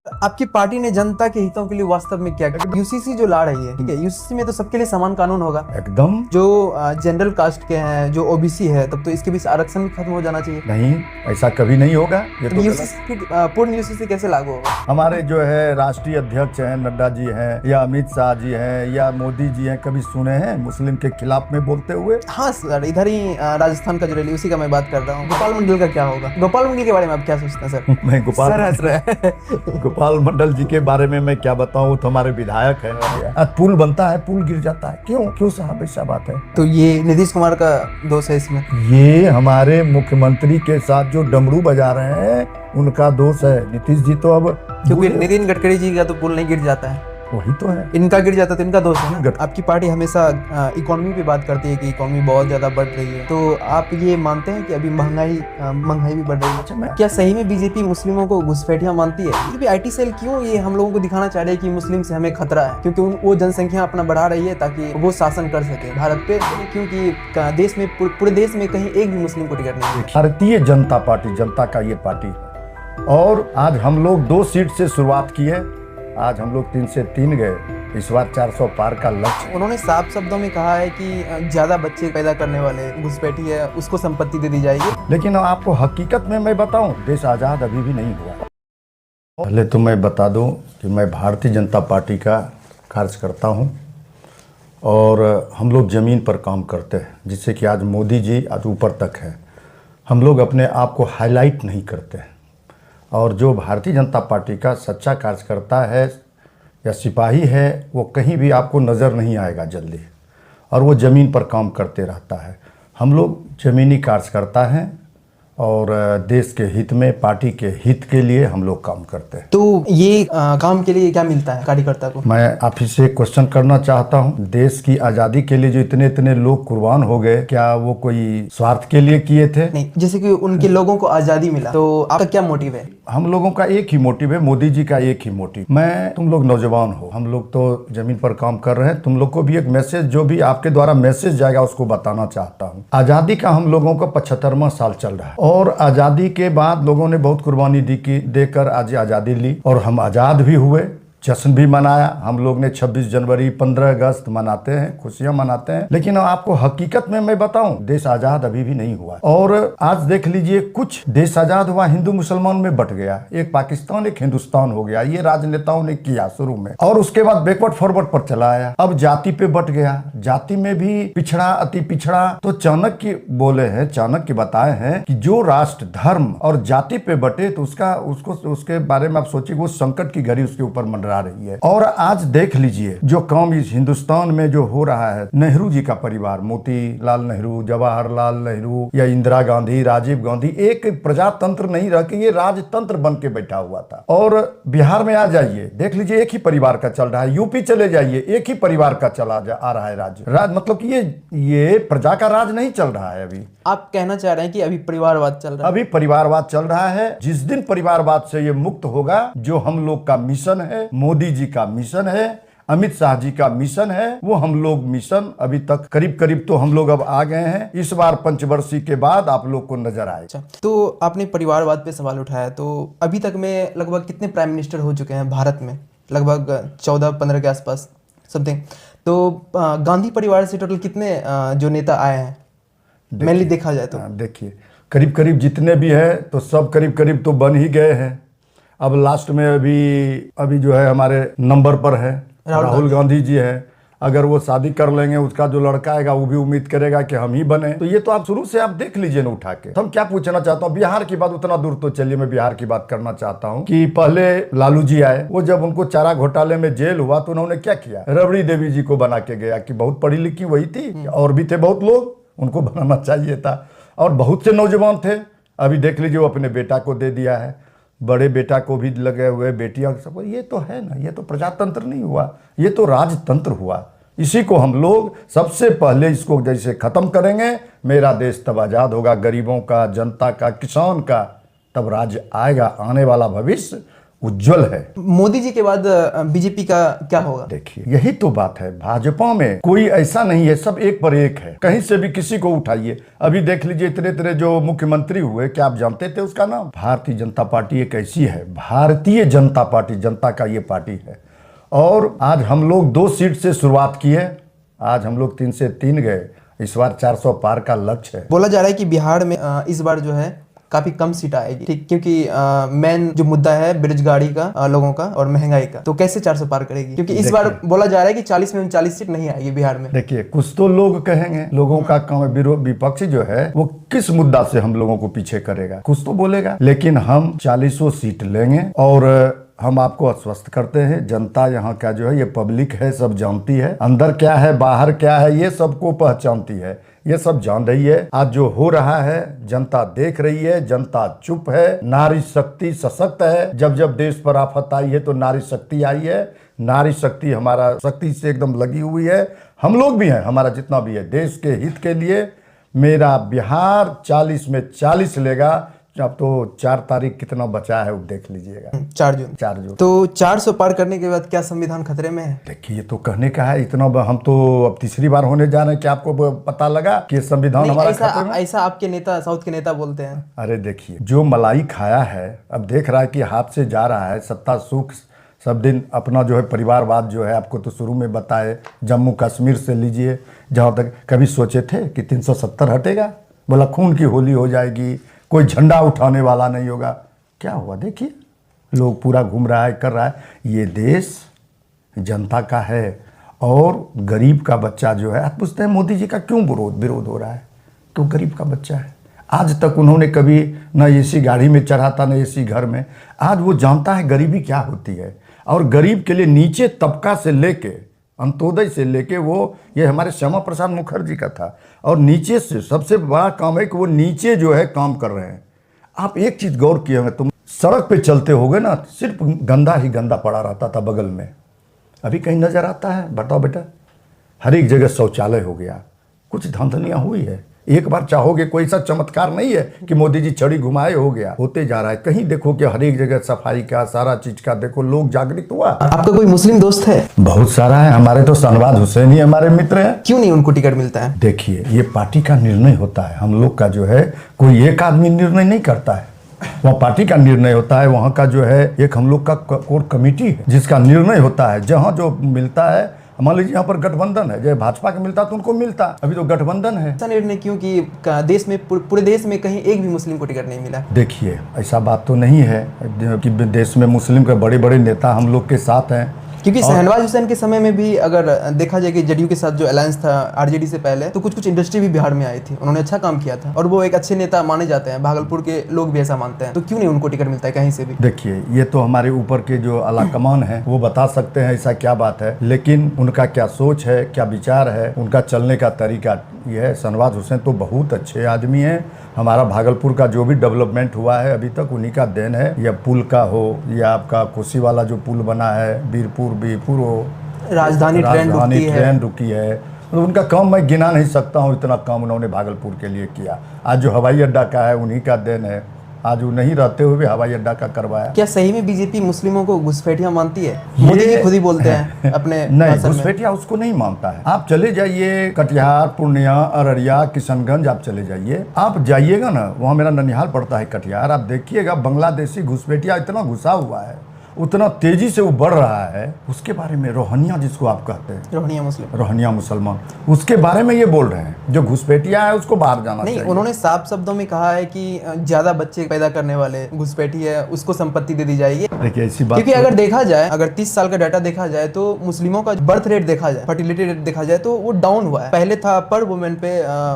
आपकी पार्टी ने जनता के हितों के लिए वास्तव में क्या किया? यूसीसी जो ला रही है, ठीक है, यूसीसी में तो सबके लिए समान कानून होगा एकदम। जो जनरल कास्ट के हैं, जो ओबीसी है, तब तो इसके बीच आरक्षण भी खत्म हो जाना चाहिए। नहीं, ऐसा कभी नहीं होगा। ये तो यूसीसी पूर्ण यूसीसी कैसे लागू होगा? हमारे जो है राष्ट्रीय अध्यक्ष हैं, नड्डा जी हैं या अमित शाह जी हैं या मोदी जी हैं, कभी सुने हैं मुस्लिम के खिलाफ में बोलते हुए? हाँ सर, इधर ही राजस्थान का जो रैली, उसी का मैं बात कर रहा हूँ। गोपाल मंडल का क्या होगा? गोपाल मंडल के बारे में आप क्या सोचते हैं सर? मैं गोपाल सर हंस रहे हैं। गोपाल मंडल जी के बारे में मैं क्या बताऊं, तो हमारे विधायक है। आज पुल बनता है, पुल गिर जाता है, क्यों साहब? ऐसा बात है तो ये नीतीश कुमार का दोष है इसमें? ये हमारे मुख्यमंत्री के साथ जो डमरू बजा रहे हैं उनका दोष है। नीतीश जी तो अब, क्योंकि नितिन गडकरी जी का तो पुल नहीं गिर जाता है, वही तो है, इनका गिर जाता तो इनका दोष है ना। आपकी पार्टी हमेशा इकोनॉमी पे बात करती है कि इकोनॉमी बहुत ज्यादा बढ़ रही है, तो आप ये मानते हैं कि अभी महंगाई भी बढ़ रही है? क्या सही में बीजेपी मुस्लिमों को घुसपैठिया मानती है? फिर भी आईटी सेल क्यों ये हम लोगों को दिखाना चाह रहे हैं कि मुस्लिम से हमें खतरा है, क्योंकि वो जनसंख्या अपना बढ़ा रही है ताकि वो शासन कर सके भारत पे, क्योंकि देश में, पूरे देश में कहीं एक भी मुस्लिम को टिकट नहीं है। भारतीय जनता पार्टी, जनता का ये पार्टी है। और आज हम लोग 2 सीट से शुरुआत की है, आज हम लोग 3 से 3 गए, इस बार 400 पार का लक्ष्य। उन्होंने साफ शब्दों में कहा है कि ज्यादा बच्चे पैदा करने वाले घुसपैठी है, उसको संपत्ति दे दी जाएगी। लेकिन आपको हकीकत में मैं बताऊं, देश आज़ाद अभी भी नहीं हुआ। पहले तो मैं बता दूं कि मैं भारतीय जनता पार्टी का कार्यकर्ता हूं और हम लोग ज़मीन पर काम करते हैं, जिससे कि आज मोदी जी आज ऊपर तक है। हम लोग अपने आप को हाईलाइट नहीं करते हैं, और जो भारतीय जनता पार्टी का सच्चा कार्यकर्ता है या सिपाही है, वो कहीं भी आपको नज़र नहीं आएगा जल्दी, और वो ज़मीन पर काम करते रहता है। हम लोग ज़मीनी कार्यकर्ता हैं और देश के हित में, पार्टी के हित के लिए हम लोग काम करते हैं। तो ये काम के लिए क्या मिलता है कार्यकर्ता को? मैं आप ही से क्वेश्चन करना चाहता हूं, देश की आज़ादी के लिए जो इतने लोग कुर्बान हो गए, क्या वो कोई स्वार्थ के लिए किए थे? नहीं, जैसे कि उनके लोगों को आज़ादी मिला, तो आपका क्या मोटिव है? हम लोगों का एक ही मोटिव है, मोदी जी का एक ही मोटिव। तुम लोग नौजवान हो, हम लोग तो जमीन पर काम कर रहे हैं, तुम लोग को भी एक मैसेज, जो भी आपके द्वारा मैसेज जाएगा उसको बताना चाहता हूँ। आज़ादी का हम लोगों का 75वां साल चल रहा है, और आज़ादी के बाद लोगों ने बहुत कुर्बानी देकर आज आज़ादी ली, और हम आज़ाद भी हुए, जश्न भी मनाया। हम लोग ने 26 जनवरी, 15 अगस्त मनाते हैं, खुशियां मनाते हैं। लेकिन आपको हकीकत में मैं बताऊं, देश आज़ाद अभी भी नहीं हुआ। और आज देख लीजिए, कुछ देश आज़ाद हुआ, हिंदू मुसलमान में बट गया, एक पाकिस्तान एक हिंदुस्तान हो गया। ये राजनेताओं ने किया शुरू में, और उसके बाद बैकवर्ड फॉरवर्ड पर चला आया, अब जाति पे बट गया, जाति में भी पिछड़ा, अति पिछड़ा। तो चाणक्य बोले हैं, चाणक्य बताए हैं कि जो राष्ट्र धर्म और जाति पे बटे तो उसके बारे में आप सोचिए, वो संकट की घड़ी उसके ऊपर मंडरा रही है। और आज देख लीजिए जो काम इस हिंदुस्तान में जो हो रहा है, नेहरू जी का परिवार, मोतीलाल नेहरू, जवाहरलाल नेहरू या इंदिरा गांधी, राजीव गांधी, एक प्रजातंत्र नहीं रह के ये राजतंत्र बन के बैठा हुआ था। और बिहार में आ जाइए, देख लीजिए एक ही परिवार का चल रहा है। यूपी चले जाइए, एक ही परिवार का आ रहा है राज मतलब कि ये प्रजा का राज नहीं चल रहा है। अभी आप कहना चाह रहे हैं कि अभी परिवारवाद चल रहा है? अभी परिवारवाद चल रहा है। जिस दिन परिवारवाद से ये मुक्त होगा, जो हम लोग का मिशन है, मोदी जी का मिशन है, अमित शाह जी का मिशन है, वो हम लोग मिशन अभी तक करीब तो हम लोग अब आ गए हैं। इस बार पंचवर्षीय के बाद आप लोग को नजर आए। तो आपने परिवारवाद पे सवाल उठाया, तो अभी तक में लगभग कितने प्राइम मिनिस्टर हो चुके हैं भारत में? लगभग 14-15 के आसपास समथिंग। तो गांधी परिवार से टोटल कितने जो नेता आए हैं मेनली देखा जाए तो? देखिए, करीब जितने भी है तो सब करीब तो बन ही गए हैं। अब लास्ट में अभी जो है हमारे नंबर पर है राहुल गांधी जी है। अगर वो शादी कर लेंगे, उसका जो लड़का आएगा वो भी उम्मीद करेगा कि हम ही बने। तो ये तो आप शुरू से आप देख लीजिए ना उठा के। तो हम क्या पूछना चाहता हूँ, बिहार की बात, उतना दूर तो चलिए, मैं बिहार की बात करना चाहता हूँ कि पहले लालू जी आए, वो जब उनको चारा घोटाले में जेल हुआ तो उन्होंने क्या किया, रबड़ी देवी जी को बना के गया कि बहुत पढ़ी लिखी वही थी, और भी थे बहुत लोग, उनको बनाना चाहिए था, और बहुत से नौजवान थे। अभी देख लीजिए वो अपने बेटा को दे दिया है, बड़े बेटा को भी लगे हुए, बेटियां सबको। ये तो है ना, ये तो प्रजातंत्र नहीं हुआ, ये तो राजतंत्र हुआ। इसी को हम लोग सबसे पहले इसको जैसे खत्म करेंगे, मेरा देश तब आज़ाद होगा, गरीबों का, जनता का, किसान का, तब राज्य आएगा। आने वाला भविष्य उज्जवल है। मोदी जी के बाद बीजेपी का क्या होगा? देखिए यही तो बात है, भाजपा में कोई ऐसा नहीं है, सब एक पर एक है, कहीं से भी किसी को उठाइए। अभी देख लीजिए इतने इतने जो मुख्यमंत्री हुए, क्या आप जानते थे उसका नाम? भारतीय जनता पार्टी एक ऐसी है, भारतीय जनता पार्टी, जनता का ये पार्टी है। और आज हम लोग 2 सीट से शुरुआत किए, आज हम लोग 3 से 3 गए, इस बार 400 पार का लक्ष्य है। बोला जा रहा है कि बिहार में इस बार जो है काफी कम सीट आएगी, ठीक, क्योंकि मेन जो मुद्दा है बेरोजगारी का, लोगों का और महंगाई का। तो कैसे 400 पार करेगी? क्योंकि इस बार बोला जा रहा है कि 40 में 39 सीट नहीं आएगी बिहार में। देखिए कुछ तो लोग कहेंगे, लोगों का काम विपक्ष जो है वो किस मुद्दा से हम लोगों को पीछे करेगा, कुछ तो बोलेगा, लेकिन हम 40 सीट लेंगे। और हम आपको आश्वस्त करते हैं, जनता यहाँ का जो है ये पब्लिक है, सब जानती है, अंदर क्या है बाहर क्या है ये सबको पहचानती है, ये सब जान रही है। आज जो हो रहा है जनता देख रही है, जनता चुप है। नारी शक्ति सशक्त है, जब जब देश पर आफत आई है तो नारी शक्ति आई है। नारी शक्ति हमारा शक्ति से एकदम लगी हुई है, हम लोग भी हैं, हमारा जितना भी है देश के हित के लिए। मेरा बिहार 40 में 40 लेगा। अब तो 4 तारीख कितना बचा है वो देख लीजिएगा, 4 जून। 4 जून। तो 400 पार करने के बाद क्या संविधान खतरे में है? देखिए ये तो कहने का है, इतना हम तो अब तीसरी बार होने जा रहे हैं कि आपको पता लगा कि संविधान हमारा खतरे में? ऐसा आपके नेता, साउथ के नेता बोलते हैं। अरे देखिए जो मलाई खाया है, अब देख रहा है कि हाथ से जा रहा है, सत्ता सुख सब दिन अपना जो है परिवारवाद जो है, आपको तो शुरू में बताए, जम्मू कश्मीर से लीजिए, जहाँ तक कभी सोचे थे कि 370 हटेगा, बोला खून की होली हो जाएगी, कोई झंडा उठाने वाला नहीं होगा। क्या हुआ देखिए, लोग पूरा घूम रहा है, कर रहा है। ये देश जनता का है और गरीब का बच्चा जो है, आप पूछते हैं मोदी जी का क्यों विरोध हो रहा है? क्यों? गरीब का बच्चा है। आज तक उन्होंने कभी न एसी गाड़ी में चढ़ा था, न एसी घर में। आज वो जानता है गरीबी क्या होती है, और गरीब के लिए नीचे तबका से लेके, अंत्योदय से लेके, वो ये हमारे श्यामा प्रसाद मुखर्जी का था। और नीचे से सबसे बड़ा काम है कि वो नीचे जो है काम कर रहे हैं। आप एक चीज गौर किए होंगे, तुम सड़क पे चलते होगे ना, सिर्फ गंदा ही गंदा पड़ा रहता था बगल में, अभी कहीं नजर आता है? बताओ बेटा, हर एक जगह शौचालय हो गया, कुछ धांधलियां हुई है। एक बार चाहोगे, कोई ऐसा चमत्कार नहीं है कि मोदी जी छड़ी घुमाए हो गया, होते जा रहा है। कहीं देखो कि हर एक जगह सफाई का, सारा चीज का देखो, लोग जागृत हुआ। आपका कोई मुस्लिम दोस्त है? बहुत सारा है, हमारे तो शहनवाज हुसैन ही हमारे मित्र हैं। क्यों नहीं उनको टिकट मिलता है? देखिए ये पार्टी का निर्णय होता है, हम लोग का जो है कोई एक आदमी निर्णय नहीं करता है, वहाँ पार्टी का निर्णय होता है। वहाँ का जो है एक हम लोग का कोर कमेटी है जिसका निर्णय होता है। जहाँ जो मिलता है, मान लीजिए यहाँ पर गठबंधन है, जब भाजपा के मिलता तो उनको मिलता, अभी तो गठबंधन है। ऐसा निर्णय क्यों कि देश में, पूरे देश में कहीं एक भी मुस्लिम को टिकट नहीं मिला? देखिए ऐसा बात तो नहीं है कि देश में मुस्लिम के बड़े बड़े नेता हम लोग के साथ हैं, क्योंकि शहनवाज हुसैन के समय में भी अगर देखा जाए कि जदयू के साथ जो अलायंस था आरजेडी से पहले, तो कुछ इंडस्ट्री भी बिहार में आई थी, उन्होंने अच्छा काम किया था और वो एक अच्छे नेता माने जाते हैं, भागलपुर के लोग भी ऐसा मानते हैं। तो क्यों नहीं उनको टिकट मिलता है कहीं से भी? देखिए ये तो हमारे ऊपर के जो आलाकमान है वो बता सकते हैं ऐसा क्या बात है, लेकिन उनका क्या सोच है, क्या विचार है, उनका चलने का तरीका ये है। शहनवाज हुसैन तो बहुत अच्छे आदमी हैं। हमारा भागलपुर का जो भी डेवलपमेंट हुआ है अभी तक उन्हीं का देन है, या पुल का हो, या आपका कोसी वाला जो पुल बना है, बीरपुर हो, राजधानी ट्रेन रुकी है। तो उनका काम मैं गिना नहीं सकता हूँ, इतना काम उन्होंने भागलपुर के लिए किया। आज जो हवाई अड्डा का है उन्हीं का देन है, आज वो नहीं रहते हुए भी हवाई अड्डा का करवाया। क्या सही में बीजेपी मुस्लिमों को घुसपैठिया मानती है? मोदी जी खुद ही बोलते हैं अपने नहीं, घुसपैठिया उसको नहीं मानता है। आप चले जाइए कटिहार, पूर्णिया, अररिया, किशनगंज, आप चले जाइए, आप जाइएगा ना, वहाँ मेरा ननिहाल पड़ता है कटिहार, आप देखिएगा बांग्लादेशी घुसपैठिया इतना घुसा हुआ है, उतना तेजी से वो बढ़ रहा है। उसके बारे में रोहनिया जिसको आप कहते हैं, रोहनिया मुसलमान, उसके बारे में ये बोल रहे हैं जो घुसपैठिया है उसको बाहर जाना नहीं। चाहिए। उन्होंने साफ शब्दों में कहा है कि ज्यादा बच्चे पैदा करने वाले घुसपैठी है उसको संपत्ति दे दी जाएगी। देखिए ऐसी बात, क्योंकि अगर देखा जाए, अगर 30 साल का डाटा देखा जाए तो मुस्लिमों का बर्थ रेट देखा जाए, फर्टिलिटी रेट देखा जाए तो वो डाउन हुआ है। पहले था पर वुमेन पे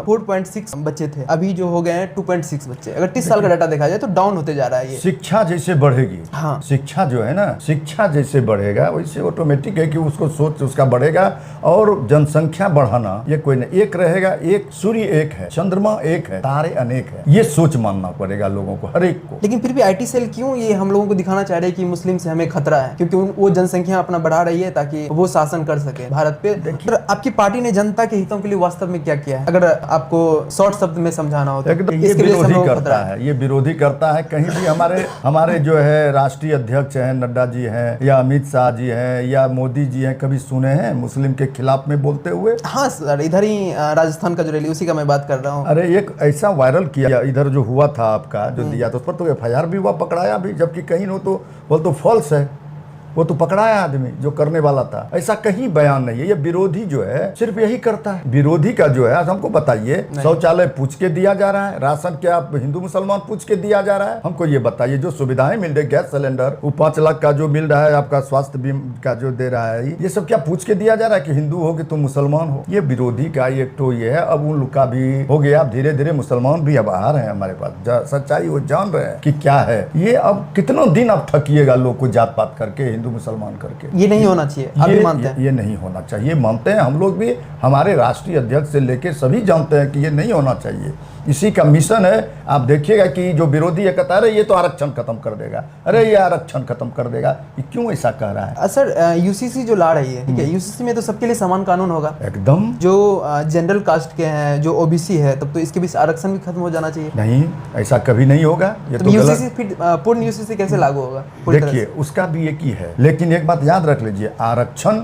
4.6 बच्चे थे, अभी जो हो गए हैं 2.6 बच्चे। अगर 30 साल का डाटा देखा जाए तो डाउन होते जा रहा है ये। शिक्षा जैसे बढ़ेगी, हाँ, शिक्षा जो है ना, शिक्षा जैसे बढ़ेगा वैसे ऑटोमेटिक है कि उसको सोच उसका बढ़ेगा। और जनसंख्या बढ़ाना ये कोई नहीं, एक रहेगा, एक सूर्य एक है, चंद्रमा एक है, तारे अनेक है, ये सोच मानना पड़ेगा लोगों को, हर एक को। लेकिन फिर भी आईटी सेल क्यों ये हम लोगों को दिखाना चाह रहे हैं कि मुस्लिम से हमें खतरा है? क्योंकि वो जनसंख्या अपना बढ़ा रही है ताकि वो शासन कर सके भारत पे। देखिए आपकी पार्टी ने जनता के हितों के लिए वास्तव में क्या किया है, अगर आपको शॉर्ट शब्द में समझाना हो तो? ये विरोधी करता है, ये विरोधी करता है। कहीं भी हमारे जो है राष्ट्रीय अध्यक्ष है, नड्डा जी हैं या अमित शाह जी हैं या मोदी जी हैं, कभी सुने हैं मुस्लिम के खिलाफ में बोलते हुए? हाँ सर, इधर ही राजस्थान का जो रैली उसी का मैं बात कर रहा हूँ। अरे एक ऐसा वायरल किया इधर जो हुआ था आपका जो दिया, तो उस पर तो FIR भी हुआ, पकड़ाया भी, जबकि कहीं वो तो फॉल्स है, वो तो पकड़ाया आदमी जो करने वाला था। ऐसा कहीं बयान नहीं है। ये विरोधी जो है सिर्फ यही करता है। विरोधी का जो है, आज हमको बताइए, शौचालय पूछ के दिया जा रहा है, राशन क्या हिंदू मुसलमान पूछ के दिया जा रहा है? हमको ये बताइए, जो सुविधाएं मिल रही, गैस सिलेंडर वो 5 लाख का जो मिल रहा है, आपका स्वास्थ्य बीमा का जो दे रहा है, ये सब क्या पूछ के दिया जा रहा है कि हिंदू हो कि तुम मुसलमान हो? ये विरोधी का एक तो ये है। अब उन लोग का भी हो गया, अब धीरे धीरे मुसलमान भी अब आ रहे हैं हमारे पास, सच्चाई वो जान रहे हैं कि क्या है ये। अब कितना दिन अब थकिएगा लोग को जात पात करके, हिंदू मुसलमान करके? ये नहीं होना चाहिए, आप भी मानते हैं? ये नहीं होना चाहिए, मानते हैं हम लोग भी, हमारे राष्ट्रीय अध्यक्ष से लेके सभी जानते हैं कि ये नहीं होना चाहिए। इसी का मिशन है। आप देखिएगा कि जो विरोधी ये कहता है ये तो आरक्षण खत्म कर देगा, अरे ये आरक्षण खत्म कर देगा, ये क्यों ऐसा कह रहा है? सर UCC जो ला रही है, ठीक है, UCC में तो सबके लिए समान कानून होगा एकदम। जो जनरल कास्ट के हैं, जो OBC है, तब तो इसके बीच आरक्षण भी खत्म हो जाना चाहिए। नहीं, ऐसा कभी नहीं होगा। ये तो UCC फिर पूर्ण UCC कैसे लागू होगा? देखिए उसका भी एक ही है, लेकिन एक बात याद रख लीजिए, आरक्षण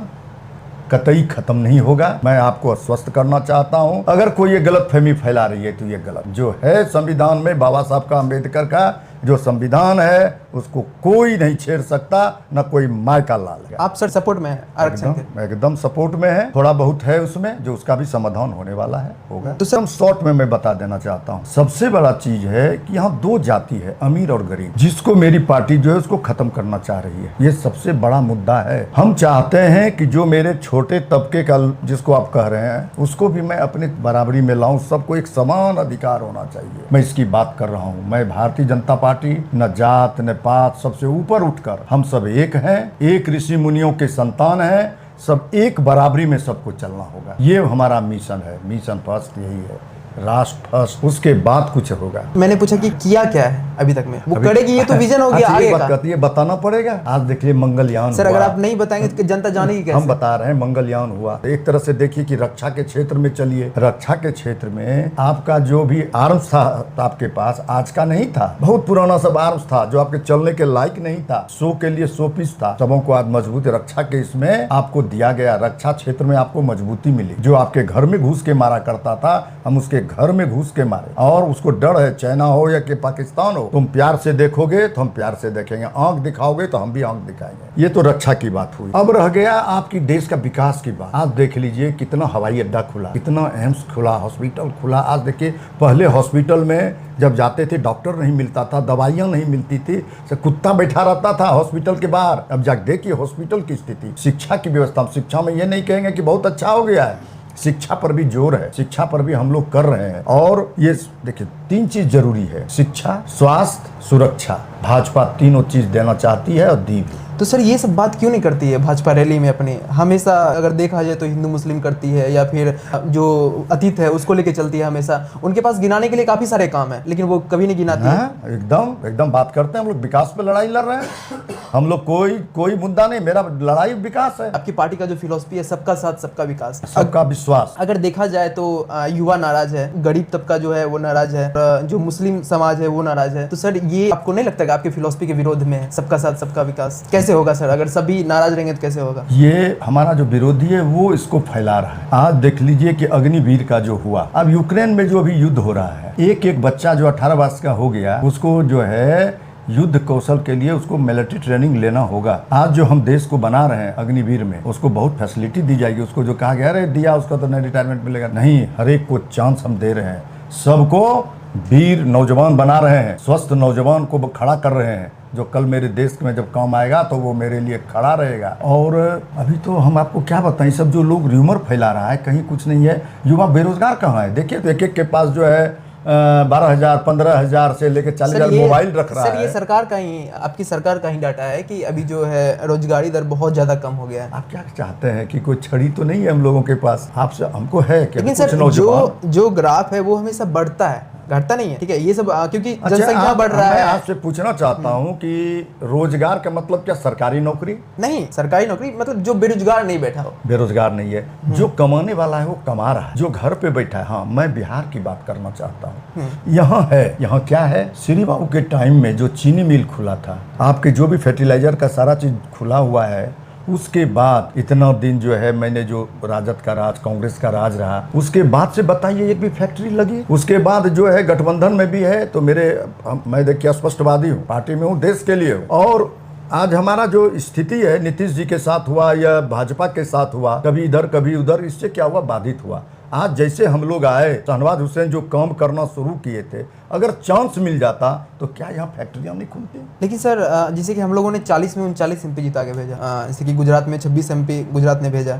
कतई खत्म नहीं होगा। मैं आपको आश्वस्त करना चाहता हूं, अगर कोई ये गलत फहमी फैला रही है तो ये गलत जो है। संविधान में बाबा साहब का, अम्बेडकर का जो संविधान है उसको कोई नहीं छेड़ सकता, न कोई मायका लाल। आप सर सपोर्ट में है आरक्षण के? एकदम सपोर्ट में है। थोड़ा बहुत है उसमें जो उसका भी समाधान होने वाला है, होगा। तो सर शॉर्ट में मैं बता देना चाहता हूँ, सबसे बड़ा चीज है कि यहाँ 2 जाति है, अमीर और गरीब, जिसको मेरी पार्टी जो है उसको खत्म करना चाह रही है। ये सबसे बड़ा मुद्दा है। हम चाहते हैं कि जो मेरे छोटे तबके का, जिसको आप कह रहे हैं, उसको भी मैं अपने बराबरी में लाऊं। सबको एक समान अधिकार होना चाहिए। मैं इसकी बात कर रहा हूँ। मैं भारतीय जनता पार्टी न जात न पात, सबसे ऊपर उठकर हम सब एक हैं, एक ऋषि मुनियों के संतान हैं, सब एक बराबरी में सबको चलना होगा। ये हमारा मिशन है। मिशन फर्स्ट यही है, राष्ट्र फर्स्ट, उसके बाद कुछ होगा। मैंने पूछा कि किया क्या है अभी तक में, वो करेगी, ये तो विजन हो गया आगे का। ये बताना पड़ेगा। आज देखिए मंगलयान सर, अगर आप नहीं बताएंगे तो जनता जानेगी कैसे? हम बता रहे हैं, मंगलयान हुआ। एक तरह से देखिए कि रक्षा के क्षेत्र में चलिए, रक्षा के क्षेत्र में आपका जो भी आर्म्स था आपके पास, आज का नहीं था, बहुत पुराना सब आर्म्स था जो आपके चलने के लायक नहीं था, शो के लिए शो पीस था। सबों को आज मजबूत रक्षा के इसमें आपको दिया गया। रक्षा क्षेत्र में आपको मजबूती मिली। जो आपके घर में घुस के मारा करता था, हम उसके घर में घुस के मारे, और उसको डर है, चाइना हो या कि पाकिस्तान हो। तुम प्यार से देखोगे तो हम प्यार से देखेंगे, आंख दिखाओगे तो हम भी आंख दिखाएंगे। ये तो रक्षा की बात हुई। अब रह गया आपकी देश का विकास की बात। आज देख लीजिए कितना हवाई अड्डा खुला, कितना एम्स खुला, हॉस्पिटल खुला। आज देखिए, पहले हॉस्पिटल में जब जाते थे डॉक्टर नहीं मिलता था, दवाइयां नहीं मिलती थी, कुत्ता बैठा रहता था हॉस्पिटल के बाहर। अब जाके देखिए हॉस्पिटल की स्थिति। शिक्षा की व्यवस्था, शिक्षा में ये नहीं कहेंगे कि बहुत अच्छा हो गया है, शिक्षा पर भी जोर है, शिक्षा पर भी हम लोग कर रहे हैं। और ये देखिए 3 चीज जरूरी है, शिक्षा, स्वास्थ्य, सुरक्षा। भाजपा तीनों चीज देना चाहती है और दी भी। तो सर ये सब बात क्यों नहीं करती है भाजपा रैली में अपनी? हमेशा अगर देखा जाए तो हिंदू मुस्लिम करती है, या फिर जो अतीत है उसको लेके चलती है हमेशा। उनके पास गिनाने के लिए काफी सारे काम है, लेकिन वो कभी नहीं गिनाती है। एकदम बात करते हैं हम लोग, विकास पे लड़ाई लड़ रहे हैं हम लोग। कोई मुद्दा नहीं, मेरा लड़ाई विकास है। आपकी पार्टी का जो फिलॉसफी है, सबका साथ सबका विकास, सबका विश्वास। अगर देखा जाए तो युवा नाराज है, गरीब तबका जो है वो नाराज है, जो मुस्लिम समाज है वो नाराज है। तो सर ये आपको नहीं लगता कि आपके फिलॉसफी के विरोध में है सबका साथ सबका विकास? कैसे होगा सर, अगर सभी नाराज रहेंगे तो कैसे होगा? ये हमारा जो विरोधी है वो इसको फैला रहा है। आज देख लीजिए कि अग्निवीर का जो हुआ, अब यूक्रेन में जो अभी युद्ध हो रहा है, एक बच्चा जो 18 वर्ष का हो गया, उसको जो है युद्ध कौशल के लिए उसको मिलिट्री ट्रेनिंग लेना होगा। आज जो हम देश को बना रहे हैं अग्निवीर में, उसको बहुत फैसिलिटी दी जाएगी। उसको जो कहा गया अरे दिया उसका तो नहीं रिटायरमेंट मिलेगा, नहीं, हर एक को चांस हम दे रहे हैं। सबको वीर नौजवान बना रहे हैं, स्वस्थ नौजवान को खड़ा कर रहे हैं, जो कल मेरे देश में जब काम आएगा तो वो मेरे लिए खड़ा रहेगा। और अभी तो हम आपको क्या बताएं, सब जो लोग र्यूमर फैला रहा है, कहीं कुछ नहीं है। युवा बेरोजगार कहाँ है? देखिए तो एक के पास जो है 12,000 15,000 से लेकर 40,000 मोबाइल रख रहा है। सर ये सरकार का ही, आपकी सरकार का ही डाटा है कि अभी जो है रोजगारी दर बहुत ज्यादा कम हो गया है। आप क्या चाहते हैं कि कोई छड़ी तो नहीं है हम लोगों के पास? आपसे हमको है कि लेकिन सर जो ग्राफ है वो हमेशा बढ़ता है, घटता नहीं है, ठीक है, ये सब क्योंकि अच्छा, जनसंख्या बढ़ रहा मैं है। आपसे पूछना चाहता हूँ कि रोजगार का मतलब क्या सरकारी नौकरी? नहीं, सरकारी नौकरी मतलब जो बेरोजगार नहीं बैठा हो। बेरोजगार नहीं है, जो कमाने वाला है वो कमा रहा है, जो घर पे बैठा है। हाँ, मैं बिहार की बात करना चाहता हूँ। यहाँ है, यहाँ क्या है, श्री बाबू के टाइम में जो चीनी मिल खुला था, आपके जो भी फर्टिलाइजर का सारा चीज खुला हुआ है, उसके बाद इतना दिन जो है मैंने जो राजद का राज, कांग्रेस का राज रहा, उसके बाद से बताइए एक भी फैक्ट्री लगी? उसके बाद जो है गठबंधन में भी है, तो मैं देखिए स्पष्टवादी हूँ, पार्टी में हूँ, देश के लिए हूँ। और आज हमारा जो स्थिति है नीतीश जी के साथ हुआ या भाजपा के साथ हुआ, कभी इधर कभी उधर, इससे क्या हुआ, बाधित हुआ। आज जैसे हम लोग आए, शहनवाज हुसैन जो काम करना शुरू किए थे, अगर चांस मिल जाता तो क्या यहाँ फैक्ट्रियाँ नहीं खुलती? लेकिन सर जैसे कि हम लोगों ने 40 में 39 MP जिता के भेजा, जैसे कि गुजरात में 26 MP गुजरात ने भेजा,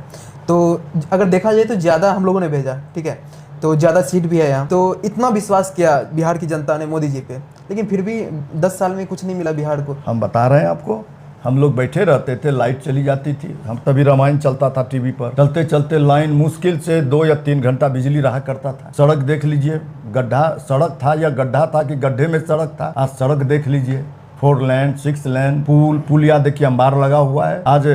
तो अगर देखा जाए तो ज़्यादा हम लोगों ने भेजा, ठीक है, तो ज़्यादा सीट भी है यहाँ। तो इतना विश्वास किया बिहार की जनता ने मोदी जी पे, लेकिन फिर भी 10 साल में कुछ नहीं मिला बिहार को। हम बता रहे हैं आपको, हम लोग बैठे रहते थे, लाइट चली जाती थी, हम तभी रामायण चलता था टीवी पर, चलते चलते लाइन मुश्किल से 2 या 3 घंटा बिजली रहा करता था। सड़क देख लीजिए, गड्ढा सड़क था या गड्ढा था कि गड्ढे में सड़क था। आज सड़क देख लीजिए, 4 लेन 6 लेन, पुलिया देखिए, अंबार लगा हुआ है। आज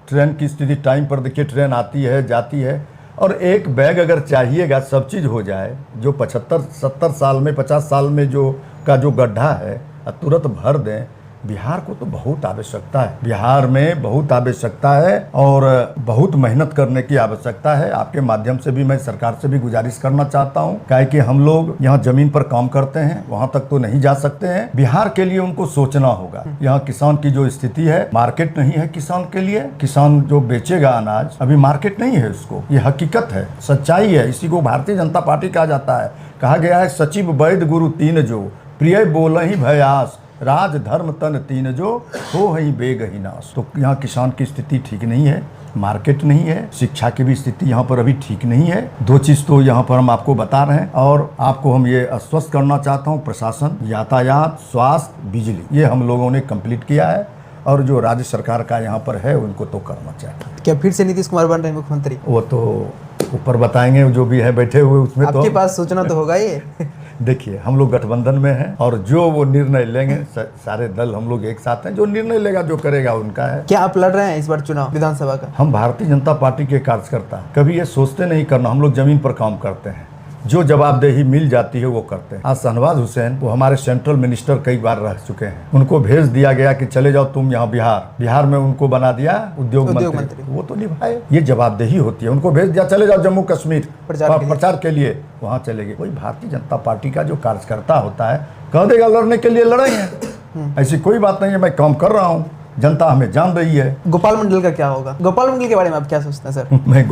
ट्रेन की स्थिति, टाइम पर देखिए ट्रेन आती है जाती है, और एक बैग अगर चाहिएगा सब चीज़ हो जाए। जो 75-70 साल में 50 साल में जो गड्ढा है तुरंत भर दें। बिहार को तो बहुत आवश्यकता है, बिहार में बहुत आवश्यकता है और बहुत मेहनत करने की आवश्यकता है। आपके माध्यम से भी मैं सरकार से भी गुजारिश करना चाहता हूँ, क्या कि हम लोग यहाँ जमीन पर काम करते हैं, वहाँ तक तो नहीं जा सकते हैं। बिहार के लिए उनको सोचना होगा। यहाँ किसान की जो स्थिति है, मार्केट नहीं है किसान के लिए। किसान जो बेचेगा अनाज, अभी मार्केट नहीं है उसको, ये हकीकत है, सच्चाई है। इसी को भारतीय जनता पार्टी कहा जाता है। कहा गया है, सचिव वैद्य गुरु तीन जो, प्रिय बोल ही भयास, राज धर्म तन तीन जो, हो ही बेग ही नाश। तो यहाँ किसान की स्थिति ठीक नहीं है, मार्केट नहीं है, शिक्षा की भी स्थिति यहाँ पर अभी ठीक नहीं है। 2 चीज़ तो यहाँ पर हम आपको बता रहे हैं, और आपको हम ये आश्वस्त करना चाहता हूँ, प्रशासन, यातायात, स्वास्थ्य, बिजली, ये हम लोगों ने कंप्लीट किया है, और जो राज्य सरकार का यहाँ पर है उनको तो करना चाहिए। क्या फिर से नीतीश कुमार बन रहे हैं मुख्यमंत्री? वो तो ऊपर बताएंगे, जो भी है बैठे हुए उसमें। आपके तो पास सोचना तो होगा ये। देखिए, हम लोग गठबंधन में हैं, और जो वो निर्णय लेंगे, सारे दल हम लोग एक साथ हैं, जो निर्णय लेगा, जो करेगा उनका है। क्या आप लड़ रहे हैं इस बार चुनाव विधानसभा का? हम भारतीय जनता पार्टी के कार्यकर्ता कभी ये सोचते नहीं करना, हम लोग जमीन पर काम करते हैं, जो जवाबदेही मिल जाती है वो करते हैं। आज शहनवाज हुसैन वो हमारे सेंट्रल मिनिस्टर कई बार रह चुके हैं, उनको भेज दिया गया कि चले जाओ तुम यहाँ बिहार में उनको बना दिया उद्योग मंत्री, वो तो निभाए, ये जवाबदेही होती है। उनको भेज दिया, चले जाओ जम्मू कश्मीर प्रचार के लिए, वहाँ चले गए। कोई भारतीय जनता पार्टी का जो कार्यकर्ता होता है कह देगा लड़ने के लिए लड़ेंगे, ऐसी कोई बात नहीं है। मैं काम कर रहा हूँ, जनता हमें जान रही है। गोपाल मंडल का क्या होगा? गोपाल मंडल के बारे में आप क्या सोचते हैं सर? मैं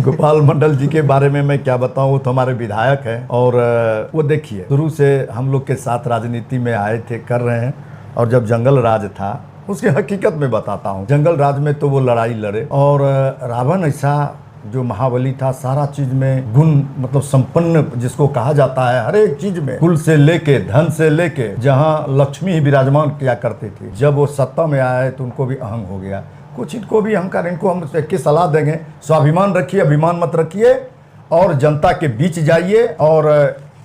गोपाल मंडल जी के बारे में मैं क्या बताऊं, वो तो हमारे विधायक हैं, और वो देखिए शुरू से हम लोग के साथ राजनीति में आए थे, कर रहे हैं। और जब जंगल राज था, उसकी हकीकत में बताता हूँ, जंगल राज में तो वो लड़ाई लड़े, और रावण ऐसा जो महाबली था, सारा चीज में गुण मतलब संपन्न जिसको कहा जाता है, हर एक चीज में, कुल से लेके धन से लेके, जहाँ लक्ष्मी ही विराजमान किया करती थी। जब वो सत्ता में आए तो उनको भी अहंग हो गया, कुछ इनको भी अहंकार। इनको हम की सलाह देंगे, स्वाभिमान रखिए, अभिमान मत रखिए, और जनता के बीच जाइए। और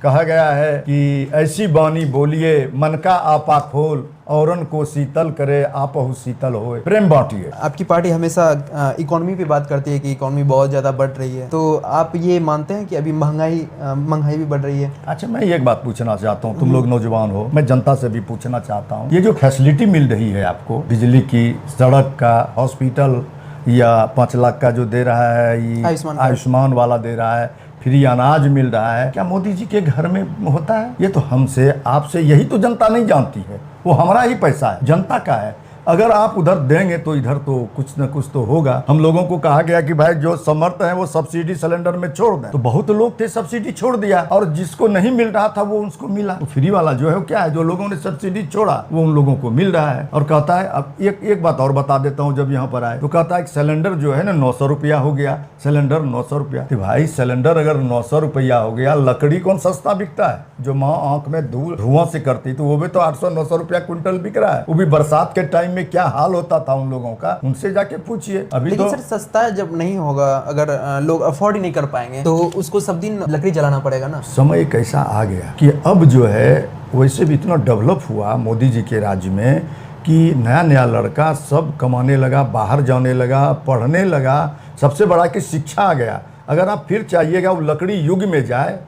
कहा गया है कि ऐसी बानी बोलिए, मन का आपा खोल, औरन को शीतल करे, आपहु शीतल होए, प्रेम बांटिए। आपकी पार्टी हमेशा इकोनॉमी पे बात करती है कि इकोनॉमी बहुत ज़्यादा बढ़ रही है, तो आप ये मानते हैं कि अभी महंगाई भी बढ़ रही है? अच्छा, मैं एक बात पूछना चाहता हूँ, तुम लोग नौजवान हो, मैं जनता से भी पूछना चाहता हूँ, ये जो फैसिलिटी मिल रही है आपको, बिजली की, सड़क का, हॉस्पिटल, या 5 लाख का जो दे रहा है, ये आयुष्मान वाला दे रहा है, फ्री अनाज मिल रहा है, क्या मोदी जी के घर में होता है? ये तो हमसे आपसे, यही तो जनता नहीं जानती है, वो हमारा ही पैसा है, जनता का है। अगर आप उधर देंगे तो इधर तो कुछ न कुछ तो होगा। हम लोगों को कहा गया कि भाई जो समर्थ है वो सब्सिडी सिलेंडर में छोड़ दें, तो बहुत लोग थे सब्सिडी छोड़ दिया, और जिसको नहीं मिल रहा था वो उसको मिला। तो फ्री वाला जो है क्या है, जो लोगों ने सब्सिडी छोड़ा वो उन लोगों को मिल रहा है। और कहता है, अब एक बात और बता देता हूँ, जब यहाँ पर आए तो कहता है सिलेंडर जो है ना 900 रुपया हो गया, सिलेंडर 900 रुपया। तो भाई सिलेंडर अगर 900 रुपया हो गया, लकड़ी कौन सस्ता बिकता है? जो माँ आंख में धुआं से करती, तो वो भी तो 800-900 रुपया क्विंटल बिक रहा है, वो भी बरसात के टाइम में में क्या हाल होता था उन लोगों का, उनसे जाके पूछिए। अभी लेकिन तो सर सस्ता जब नहीं होगा, अगर लोग अफोर्ड ही नहीं कर पाएंगे तो उसको सब दिन लकड़ी जलाना पड़ेगा ना। समय कैसा आ गया कि अब जो है वैसे भी इतना डेवलप हुआ मोदी जी के राज्य में कि नया नया लड़का सब कमाने लगा, बाहर जाने लगा, पढ़ने लगा। सबसे बड़ा कि शिक्षा आ गया। अगर आप फिर चाहिएगा वो लकड़ी युग में जाए,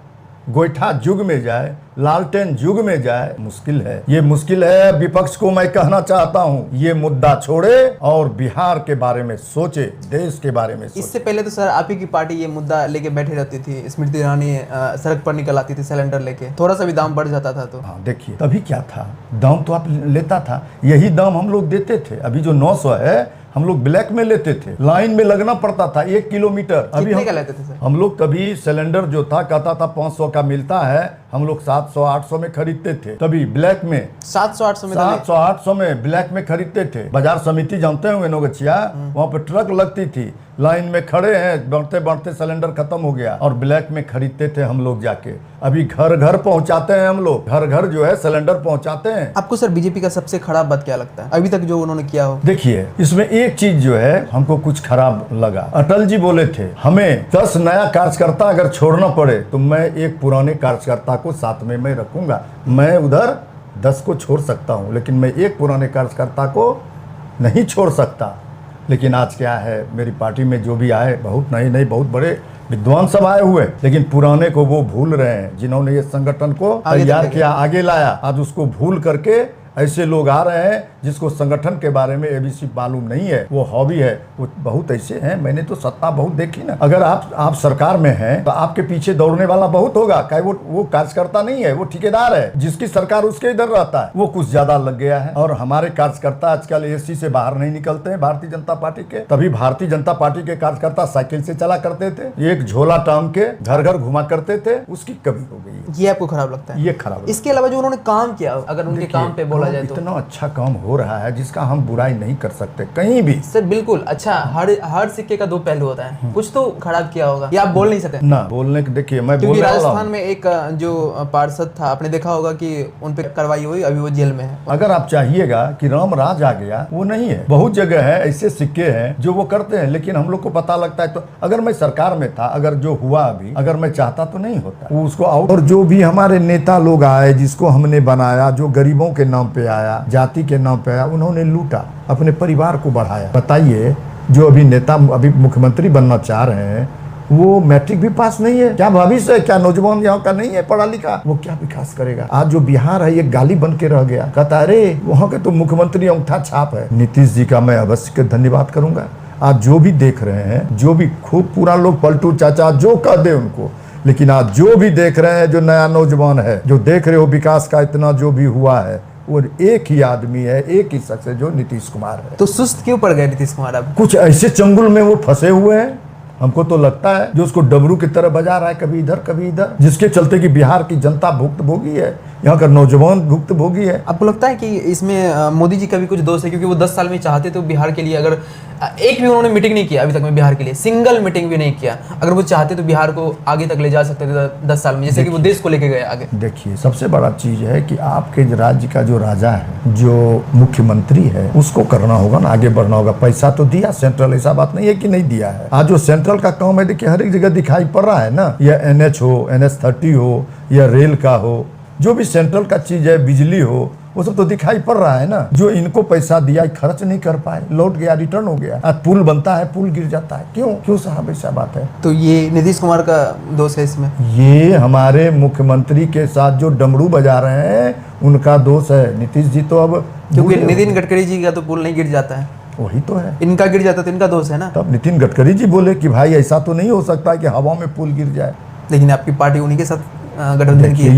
गोईठा युग में जाए, लालटेन युग में जाए, मुश्किल है। ये मुश्किल है। विपक्ष को मैं कहना चाहता हूँ ये मुद्दा छोड़े और बिहार के बारे में सोचे, देश के बारे में सोचे। इससे पहले तो सर आप ही की पार्टी ये मुद्दा लेके बैठी रहती थी, स्मृति ईरानी सड़क पर निकल आती थी सिलेंडर लेके, थोड़ा सा भी दाम बढ़ जाता था तो। हाँ देखिए तभी क्या था, दाम तो आप लेता था, यही दाम हम लोग देते थे। अभी जो 900 है हम लोग ब्लैक में लेते थे, लाइन में लगना पड़ता था 1 किलोमीटर। अभी कितने का लेते थे सर? हम लोग तभी सिलेंडर जो था कहता था 500 का मिलता है, हम लोग 700-800 में खरीदते थे। तभी ब्लैक में 700-800 में 700-800 में ब्लैक में खरीदते थे। बाजार समिति जानते होंगे नौगछिया, वहाँ पे ट्रक लगती थी, लाइन में खड़े हैं, बढ़ते बढ़ते सिलेंडर खत्म हो गया और ब्लैक में खरीदते थे हम लोग जाके। अभी घर घर पहुंचाते हैं हम लोग, घर घर जो है सिलेंडर पहुंचाते हैं। आपको सर बीजेपी का सबसे खराब बात क्या लगता है अभी तक जो उन्होंने किया हो? देखिए इसमें एक चीज जो है हमको कुछ खराब लगा। अटल जी बोले थे हमें 10 नया कार्यकर्ता अगर छोड़ना पड़े तो मैं एक पुराने कार्यकर्ता को साथ में मैं रखूंगा। मैं उधर 10 को छोड़ सकता हूं लेकिन मैं एक पुराने कार्यकर्ता को नहीं छोड़ सकता। लेकिन आज क्या है, मेरी पार्टी में जो भी आए बहुत नए नए बहुत बड़े विद्वान सब आए हुए, लेकिन पुराने को वो भूल रहे हैं। जिन्होंने ये संगठन को तैयार किया, आगे लाया, आज उसको भूल करके ऐसे लोग आ रहे हैं जिसको संगठन के बारे में एबीसी मालूम नहीं है, वो हॉबी है। वो बहुत ऐसे हैं, मैंने तो सत्ता बहुत देखी ना। अगर आप सरकार में हैं तो आपके पीछे दौड़ने वाला बहुत होगा, क्या वो कार्यकर्ता नहीं है, वो ठेकेदार है। जिसकी सरकार उसके इधर रहता है, वो कुछ ज्यादा लग गया है। और हमारे कार्यकर्ता आजकल एसी से बाहर नहीं निकलते हैं भारतीय जनता पार्टी के। तभी भारतीय जनता पार्टी के कार्यकर्ता साइकिल से चला करते थे, एक झोला टांग के घर घर घुमा करते थे, उसकी कमी हो गई। ये आपको खराब लगता है? ये खराब। इसके अलावा जो उन्होंने काम किया, अगर उनके काम पे बोला जाए तो इतना अच्छा काम हो रहा है जिसका हम बुराई नहीं कर सकते कहीं भी। सर बिल्कुल अच्छा, हर सिक्के का 2 पहलू होता है, कुछ तो खराब किया होगा, ये आप बोल नहीं सकते ना। बोलने के देखिए मैं क्योंकि बोल राजस्थान में एक जो पार्षद था, आपने देखा होगा कि उन पे कार्रवाई हुई, अभी वो जेल में है। अगर आप चाहिएगा कि राम राज आ गया, वो नहीं है। बहुत जगह है ऐसे सिक्के हैं जो वो करते हैं, लेकिन हम लोग को पता लगता है। तो अगर मैं सरकार में था, अगर जो हुआ अभी, अगर मैं चाहता तो नहीं होता, वो उसको आउट। और जो भी हमारे नेता लोग आए, जिसको हमने बनाया, जो गरीबों के नाम पे आया, जाति के नाम पे आया, उन्होंने लूटा, अपने परिवार को बढ़ाया। बताइए जो अभी नेता अभी मुख्यमंत्री बनना चाह रहे हैं, वो मैट्रिक भी पास नहीं है। क्या भविष्य है? क्या नौजवान यहाँ का नहीं है पढ़ा लिखा? वो क्या विकास करेगा? आज जो बिहार है ये गाली बन के रह गया। कहता अरे वहाँ के तो मुख्यमंत्री अंगूठा छाप है। नीतीश जी का मैं अवश्य धन्यवाद करूंगा। आज जो भी देख रहे हैं, जो भी खूब पूरा लोग पलटू चाचा जो कह दे उनको, लेकिन आज जो भी देख रहे हैं, जो नया नौजवान है, जो देख रहे हो विकास का इतना जो भी हुआ है, और एक ही आदमी है, एक ही शख्स है, जो नीतीश कुमार है। तो सुस्त क्यों पड़ गए नीतीश कुमार? अब कुछ ऐसे चंगुल में वो फंसे हुए हैं, हमको तो लगता है, जो उसको डमरू की तरह बजा रहा है, कभी इधर कभी इधर, जिसके चलते कि बिहार की जनता भुक्तभोगी है, यहाँ का नौजवान भुक्तभोगी है। आपको लगता है कि इसमें मोदी जी का भी कुछ दोष है? क्योंकि वो 10 साल में चाहते तो बिहार के लिए, अगर एक भी उन्होंने मीटिंग नहीं किया अभी तक में बिहार के लिए, सिंगल मीटिंग भी नहीं किया, अगर वो चाहते तो बिहार को आगे तक ले जा सकते थे 10 साल में, जैसे कि वो देश को लेके गए आगे। देखिए सबसे बड़ा चीज है कि आपके राज्य का जो राजा है, जो मुख्यमंत्री है, उसको करना होगा ना, आगे बढ़ना होगा। पैसा तो दिया सेंट्रल, ऐसा बात नहीं है कि नहीं दिया है। आज जो सेंट्रल का काम है, देखिए हर एक जगह दिखाई पड़ रहा है ना, या NH हो, NH30 हो, या रेल का हो, जो भी सेंट्रल का चीज है, बिजली हो, वो सब तो दिखाई पड़ रहा है ना। जो इनको पैसा दिया खर्च नहीं कर पाए, लौट गया, रिटर्न हो गया। आज पुल बनता है, पुल गिर जाता है, क्यों साहब? ऐसा बात है। तो ये नीतीश कुमार का दोष है इसमें? ये हमारे मुख्यमंत्री के साथ जो डमरू बजा रहे हैं उनका दोष है। नीतीश जी तो अब, क्योंकि नितिन गडकरी जी का तो पुल नहीं गिर जाता है, वही तो है, इनका गिर जाता तो इनका दोष है ना। तब नितिन गडकरी जी बोले कि भाई ऐसा तो नहीं हो सकता कि हवा में पुल गिर जाए। लेकिन आपकी पार्टी उन्हीं के साथ गठबंधन की है।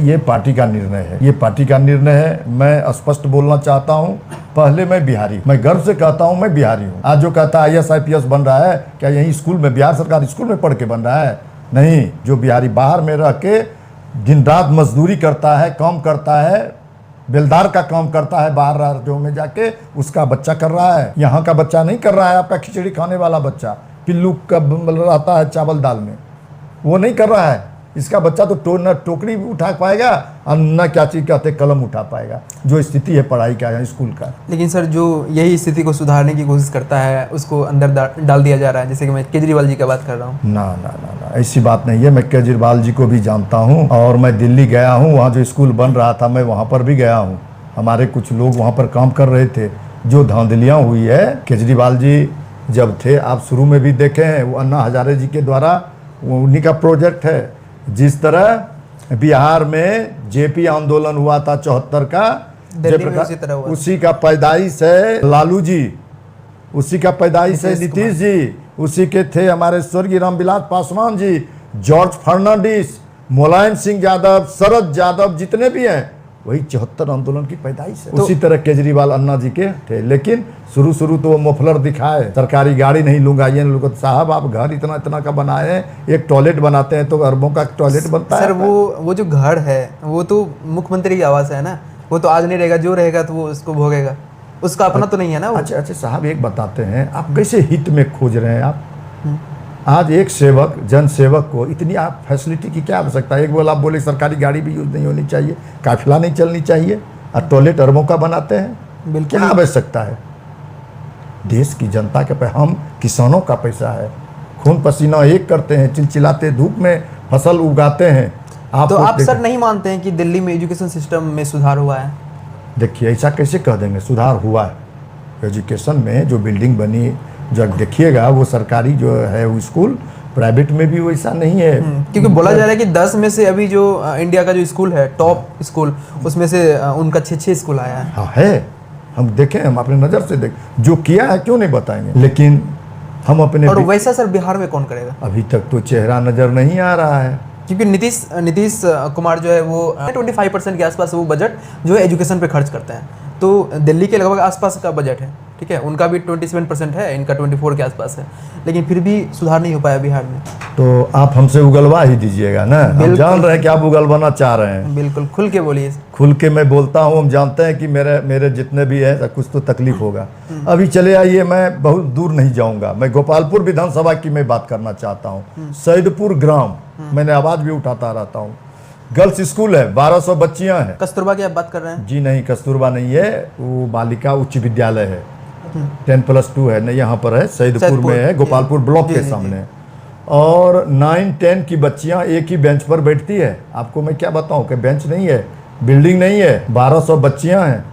ये पार्टी का निर्णय है, ये पार्टी का निर्णय है। मैं स्पष्ट बोलना चाहता हूँ, पहले मैं बिहारी, मैं गर्व से कहता हूँ मैं बिहारी हूँ। आज जो कहता है IAS IPS बन रहा है, क्या यही स्कूल में, बिहार सरकारी स्कूल में पढ़ के बन रहा है? नहीं, जो बिहारी बाहर में रह के दिन रात मजदूरी करता है, काम करता है, बेलदार का काम करता है बाहर राज्यों में जाके, उसका बच्चा कर रहा है। यहाँ का बच्चा नहीं कर रहा है। आपका खिचड़ी खाने वाला बच्चा, पिल्लू का रहता है चावल दाल में, वो नहीं कर रहा है। इसका बच्चा तो न टोकरी भी उठा पाएगा और न क्या चीज़ कहते कलम उठा पाएगा, जो स्थिति है पढ़ाई का या स्कूल का। लेकिन सर जो यही स्थिति को सुधारने की कोशिश करता है उसको अंदर डाल दिया जा रहा है, जैसे कि मैं केजरीवाल जी का बात कर रहा हूँ। ना ना ना ना ऐसी बात नहीं है। मैं केजरीवाल जी को भी जानता हूँ और मैं दिल्ली गया हूँ, वहाँ जो स्कूल बन रहा था मैं वहाँ पर भी गया हूँ। हमारे कुछ लोग वहाँ पर काम कर रहे थे। जो धांधलियाँ हुई है केजरीवाल जी जब थे, आप शुरू में भी देखे हैं, वो अन्ना हजारे जी के द्वारा उन्हीं का प्रोजेक्ट है। जिस तरह बिहार में जेपी आंदोलन हुआ था 74 का, दिल्ली में उसी तरह हुआ। उसी का पैदाइश है लालू जी, उसी का पैदाइश है नीतीश जी, उसी के थे हमारे स्वर्गीय रामविलास पासवान जी, जॉर्ज फर्नांडिस, मुलायम सिंह यादव, शरद यादव, जितने भी हैं वही 74 आंदोलन की पैदाइश है। उसी तरह केजरीवाल अन्ना जी के थे। लेकिन शुरू तो वो मफलर दिखाए, सरकारी गाड़ी नहीं लूंगा, ये लोग साहब आप घर इतना इतना का बनाए हैं, एक टॉयलेट बनाते हैं तो अरबों का टॉयलेट बनता है। सर वो जो घर है वो तो मुख्यमंत्री की आवास है ना, वो तो आज नहीं रहेगा, जो रहेगा तो वो उसको भोगेगा, उसका अपना तो नहीं है ना वो। अच्छा साहब एक बताते हैं, आप कैसे हित में खोज रहे हैं आप? आज एक सेवक जन सेवक को इतनी आप फैसिलिटी की क्या आवश्यकता है? एक बोला आप बोले सरकारी गाड़ी भी यूज नहीं होनी चाहिए, काफिला नहीं चलनी चाहिए, और टॉयलेट अरबों का बनाते हैं, बिल्कुल क्या आवश्यकता है? देश की जनता के पैसा, हम किसानों का पैसा है, खून पसीना एक करते हैं, चिलचिलाते धूप में फसल उगाते हैं। तो आप सर नहीं मानते हैं कि दिल्ली में एजुकेशन सिस्टम में सुधार हुआ है? देखिए ऐसा कैसे कह देंगे, सुधार हुआ है। एजुकेशन में जो बिल्डिंग बनी, जब देखिएगा वो सरकारी जो है वो स्कूल, प्राइवेट में भी वैसा नहीं है। क्योंकि बोला जा रहा है कि 10 में से अभी जो इंडिया का जो स्कूल है टॉप स्कूल, उसमें से उनका 6 स्कूल आया है। हाँ है, हम देखें, हम अपने नज़र से देखें, जो किया है क्यों नहीं बताएंगे। लेकिन हम अपने और वैसा सर बिहार में कौन करेगा? अभी तक तो चेहरा नज़र नहीं आ रहा है। क्योंकि नीतीश कुमार जो है वो 25% के आसपास वो बजट जो है एजुकेशन पे खर्च करते हैं, तो दिल्ली के लगभग आसपास का बजट है, ठीक है, उनका भी 27% है, इनका 24 के आसपास है, लेकिन फिर भी सुधार नहीं हो पाया बिहार में। तो आप हमसे उगलवा ही दीजिएगा ना, हम जान रहे हैं कि आप उगलवाना चाह रहे हैं। बिल्कुल खुल के बोलिए। खुल के मैं बोलता हूँ, हम जानते हैं कि मेरे जितने भी हैं कुछ तो तकलीफ होगा। अभी चले आइए, मैं बहुत दूर नहीं जाऊँगा, मैं गोपालपुर विधानसभा की मैं बात करना चाहता हूँ। सैदपुर ग्राम, मैंने आवाज़ भी उठाता रहता हूँ, गर्ल्स स्कूल है, 1200 बच्चियाँ हैं। कस्तूरबा की आप बात कर रहे हैं? जी नहीं, कस्तूरबा नहीं है, वो बालिका उच्च विद्यालय है, 10+2 है, नहीं यहाँ पर है, सैदपुर में है, गोपालपुर ब्लॉक के सामने। और 9-10 की बच्चियाँ एक ही बेंच पर बैठती है। आपको मैं क्या बताऊँ कि बेंच नहीं है, बिल्डिंग नहीं है, 1200 बच्चियाँ हैं।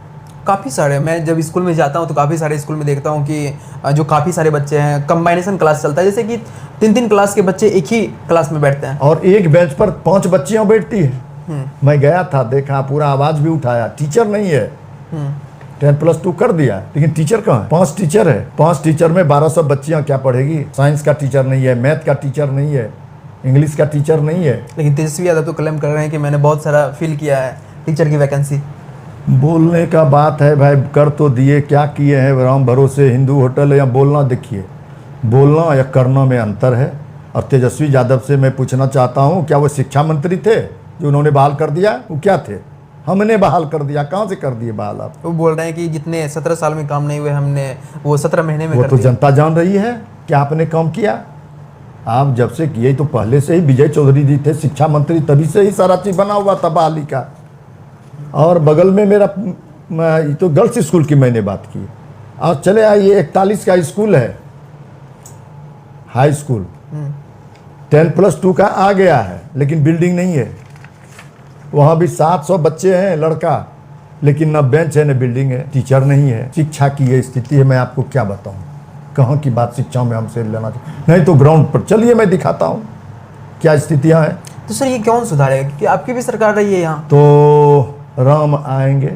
काफ़ी सारे, मैं जब स्कूल में जाता हूँ तो काफ़ी सारे स्कूल में देखता हूँ कि जो काफ़ी सारे बच्चे हैं, कंबाइनेशन क्लास चलता है, जैसे कि 3-3 क्लास के बच्चे एक ही क्लास में बैठते हैं और एक बेंच पर 5 बच्चियाँ बैठती हैं। मैं गया था, देखा, पूरा आवाज़ भी उठाया, टीचर नहीं है। 10+2 कर दिया, लेकिन टीचर कहाँ है? 5 टीचर है, 5 टीचर में 1200 बच्चियाँ क्या पढ़ेगी? साइंस का टीचर नहीं है, मैथ का टीचर नहीं है, इंग्लिश का टीचर नहीं है। लेकिन तेजस्वी यादव तो क्लेम कर रहे हैं कि मैंने बहुत सारा फिल किया है टीचर की वैकेंसी। बोलने का बात है भाई, कर तो दिए, क्या किए हैं? राम भरोसे हिंदू होटल है, या बोलना, देखिए बोलना या करना में अंतर है। और तेजस्वी यादव से मैं पूछना चाहता हूँ, क्या वो शिक्षा मंत्री थे जो उन्होंने बहाल कर दिया? वो क्या थे? हमने बहाल कर दिया। कहाँ से कर दिए बहाल आप? वो बोल रहे हैं कि जितने 17 साल में काम नहीं हुए हमने वो 17 महीने में वो कर तो दिया। जनता जान रही है कि आपने काम किया। आप जब से किए तो पहले से ही विजय चौधरी जी थे शिक्षा मंत्री, तभी से ही सारा चीज़ बना हुआ था बहाली का। और बगल में मेरा तो गर्ल्स स्कूल की मैंने बात की। और चले आइए, 41 का स्कूल है, हाई स्कूल, 10+2 का आ गया है, लेकिन बिल्डिंग नहीं है। वहाँ भी 700 बच्चे हैं लड़का, लेकिन न बेंच है न बिल्डिंग है, टीचर नहीं है। शिक्षा की ये स्थिति है, मैं आपको क्या बताऊँ, कहाँ की बात शिक्षा में हमसे लेना चाहिए। नहीं तो ग्राउंड पर चलिए, मैं दिखाता हूँ क्या स्थितियाँ हैं। तो सर ये कौन सुधारेगा, क्योंकि आपकी भी सरकार रही है यहाँ। तो राम आएंगे।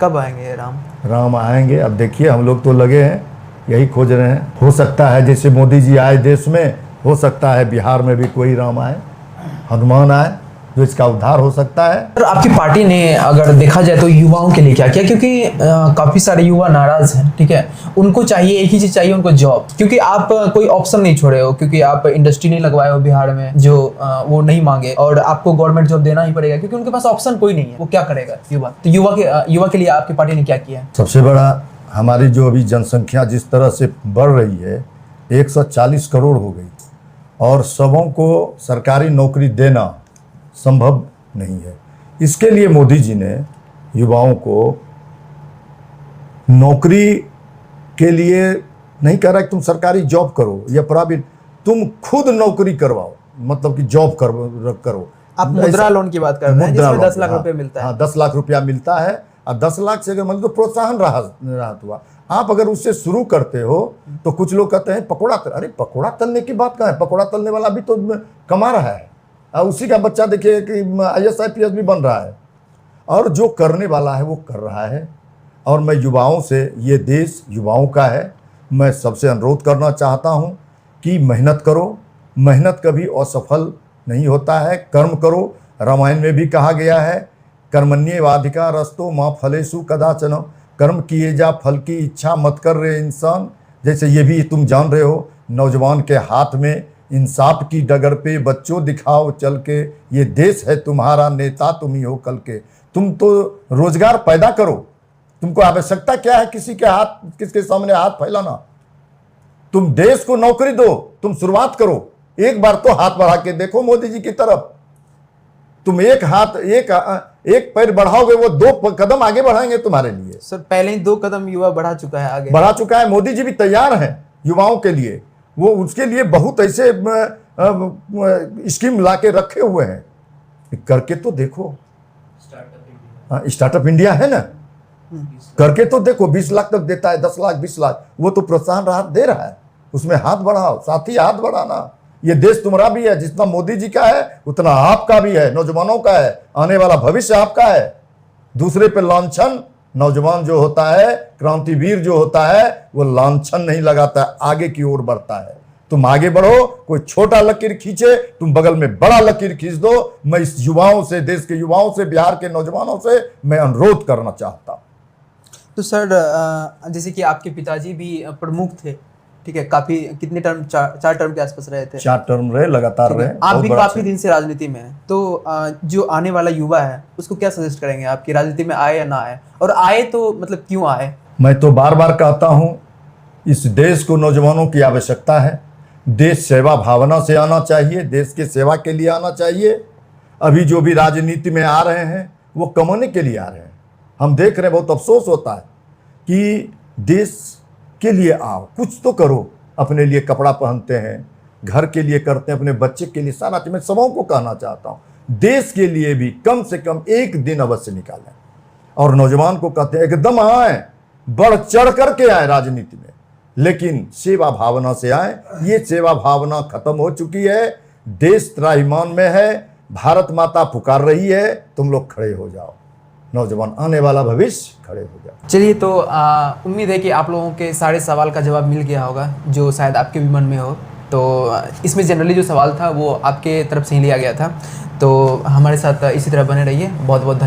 कब आएंगे राम? राम आएंगे। अब देखिए, हम लोग तो लगे हैं, यही खोज रहे हैं। हो सकता है जैसे मोदी जी आए देश में, हो सकता है बिहार में भी कोई राम आए, हनुमान आए, जो इसका उद्धार हो सकता है। सर आपकी पार्टी ने अगर देखा जाए तो युवाओं के लिए क्या किया, क्योंकि काफ़ी सारे युवा नाराज हैं, ठीक है, उनको चाहिए, एक ही चीज़ चाहिए उनको, जॉब। क्योंकि आप कोई ऑप्शन नहीं छोड़े हो, क्योंकि आप इंडस्ट्री नहीं लगवाए हो बिहार में जो वो नहीं मांगे, और आपको गवर्नमेंट जॉब देना ही पड़ेगा, क्योंकि उनके पास ऑप्शन कोई नहीं है। वो क्या करेगा युवा? तो युवा के लिए आपकी पार्टी ने क्या किया है? सबसे बड़ा, हमारी जो अभी जनसंख्या जिस तरह से बढ़ रही है, 140 करोड़ हो गई, और सबों को सरकारी नौकरी देना संभव नहीं है। इसके लिए मोदी जी ने युवाओं को नौकरी के लिए नहीं कह रहा कि तुम सरकारी जॉब करो या प्राइवेट, तुम खुद नौकरी करवाओ, मतलब कि जॉब करो। आप मुद्रा लोन की बात कर रहे हैं जिसमें 10 लाख रुपए मिलता है। हाँ, 10 लाख रुपया मिलता है और 10 लाख से अगर मतलब तो प्रोत्साहन राहत हुआ। आप अगर उससे शुरू करते हो तो कुछ लोग कहते हैं पकौड़ा तल, अरे पकौड़ा तलने की बात कहाँ है, पकौड़ा तलने वाला भी तो कमा रहा है और उसी का बच्चा देखिए कि IAS IPS भी बन रहा है, और जो करने वाला है वो कर रहा है। और मैं युवाओं से, ये देश युवाओं का है, मैं सबसे अनुरोध करना चाहता हूँ कि मेहनत करो। मेहनत कभी असफल नहीं होता है, कर्म करो। रामायण में भी कहा गया है कर्मण्येवाधिकारस्तो मा फलेषु कदाचन, कर्म किए जा फल की इच्छा मत कर रहे इंसान। जैसे ये भी तुम जान रहे हो, नौजवान के हाथ में इंसाफ की डगर पे बच्चों दिखाओ चल के, ये देश है तुम्हारा, नेता तुम ही हो कल के। तुम तो रोजगार पैदा करो, तुमको आवश्यकता क्या है किसके सामने हाथ फैलाना। तुम देश को नौकरी दो, तुम शुरुआत करो, एक बार तो हाथ बढ़ा के देखो मोदी जी की तरफ। तुम एक पैर बढ़ाओगे वो 2 कदम आगे बढ़ाएंगे तुम्हारे लिए। सर पहले ही 2 कदम युवा बढ़ा चुका है आगे, बढ़ा चुका है। मोदी जी भी तैयार हैं युवाओं के लिए, वो उसके लिए बहुत ऐसे स्कीम ला के रखे हुए हैं। करके तो देखो, स्टार्टअप इंडिया है ना, करके तो देखो। 20 लाख तक देता है, 10 लाख 20 लाख, वो तो प्रोत्साहन राहत दे रहा है। उसमें हाथ बढ़ाओ, साथी हाथ बढ़ाना। ये देश तुम्हारा भी है, जितना मोदी जी का है उतना आपका भी है, नौजवानों का है, आने वाला भविष्य आपका है। दूसरे पे लांछन, नौजवान जो होता है, क्रांतिवीर जो होता है, वो लांछन नहीं लगाता है, आगे की ओर बढ़ता है। तुम आगे बढ़ो, कोई छोटा लकीर खींचे, तुम बगल में बड़ा लकीर खींच दो। मैं इस युवाओं से, देश के युवाओं से, बिहार के नौजवानों से मैं अनुरोध करना चाहता हूँ। तो सर जैसे कि आपके पिताजी भी प्रमुख थे, ठीक है, काफी कितने टर्म, 4 टर्म के आसपास रहे थे। 4 टर्म रहे, लगातार रहे। आप भी काफी दिन से राजनीति में हैं, तो जो आने वाला युवा है उसको क्या सजेस्ट करेंगे आप कि राजनीति में आए या ना आए, और आए तो मतलब क्यों आए? मैं तो बार बार कहता हूँ, इस देश को नौजवानों की आवश्यकता है। देश सेवा भावना से आना चाहिए, देश के सेवा के लिए आना चाहिए। अभी जो भी राजनीति में आ रहे हैं वो कमाने के लिए आ रहे हैं। हम देख रहे हैं, बहुत अफसोस होता है कि देश के लिए आओ, कुछ तो करो। अपने लिए कपड़ा पहनते हैं, घर के लिए करते हैं, अपने बच्चे के लिए, सारा। मैं सबों को कहना चाहता हूँ, देश के लिए भी कम से कम एक दिन अवश्य निकालें। और नौजवान को कहते हैं एकदम आए, बढ़ चढ़ करके आए राजनीति में, लेकिन सेवा भावना से आए। ये सेवा भावना खत्म हो चुकी है, देश त्राहिमाम में है, भारत माता पुकार रही है, तुम लोग खड़े हो जाओ। नौजवान, आने वाला भविष्य, खड़े हो जाओ। चलिए, तो उम्मीद है कि आप लोगों के सारे सवाल का जवाब मिल गया होगा जो शायद आपके भी मन में हो। तो इसमें जनरली जो सवाल था वो आपके तरफ से ही लिया गया था। तो हमारे साथ इसी तरह बने रहिए। बहुत बहुत धन्यवाद।